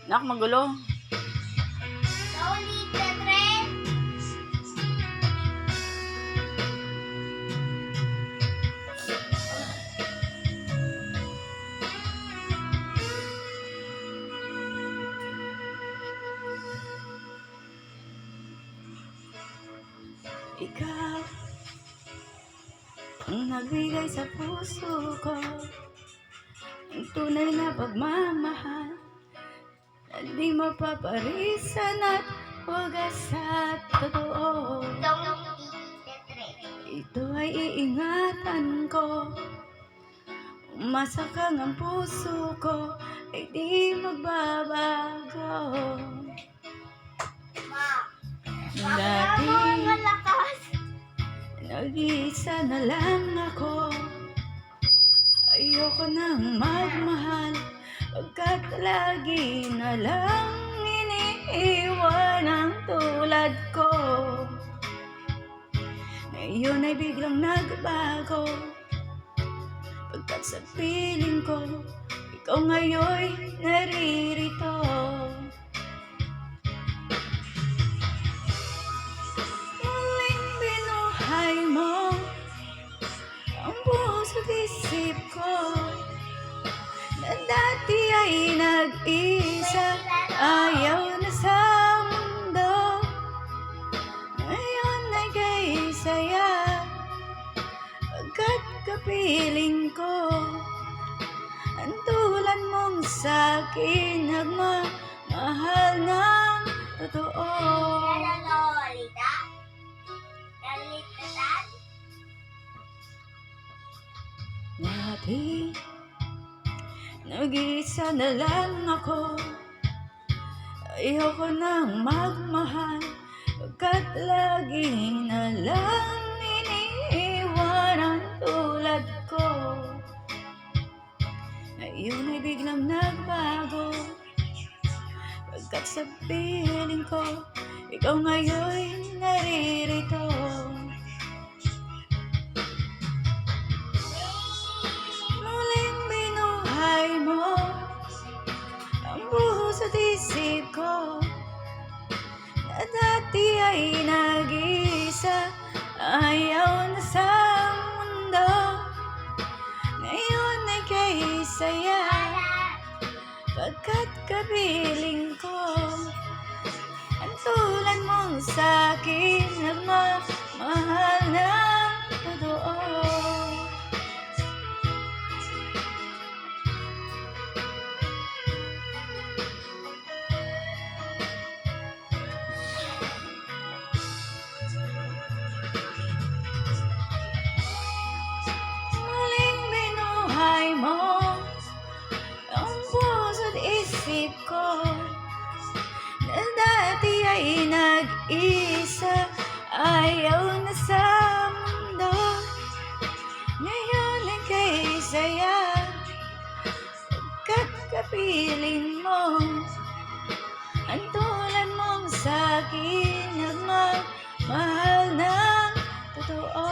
Nak, magulo. Ulit na tren. Ikaw ang nagbigay sa puso ko ang tunay na pagmamahal na di mapaparisan at wagas sa totoo. Ito ay iingatan ko. Umasa kang ang puso ko ay di magbabago. Dati Malakas. nag-iisa na lang ako. Ayoko nang magmahal pagkat lagi na lang iniiwan ang tulad ko. Ngayon ay biglang nagbago pagkat sa piling ko ikaw ngayon naririto. Muling binuhay mo ang puso't isip ko na dati ay nag-isa, ayaw na sa mundo. Ngayon ay kay saya pagkat kapiling ko ang tulad mong sa'kin nagmamahal ng totoo. Kaya Lolita? Lolita? Dati nag-iisa na lang ako. Ayoko nang magmahal pagkat lagi na lang iniiwan ang tulad ko. Ngayon ay biglang nagbago pagkat sa piling ko ikaw ngayon naririto. Muling binuhay mo ang puso't isip ko na dati ay nag-iisa, ayaw na sa mundo. Ngayon ay kay saya pagkat kapiling ko ang tulad mong sa'kin nagmamahal ng totoo. Muling binuhay mo ang puso't isip ko na dati ay nag-isa, ayaw na sa mundo. Ngayon ay kay saya pagkat kapiling mo ang tulad mong sa'kin nagmamahal ng totoo.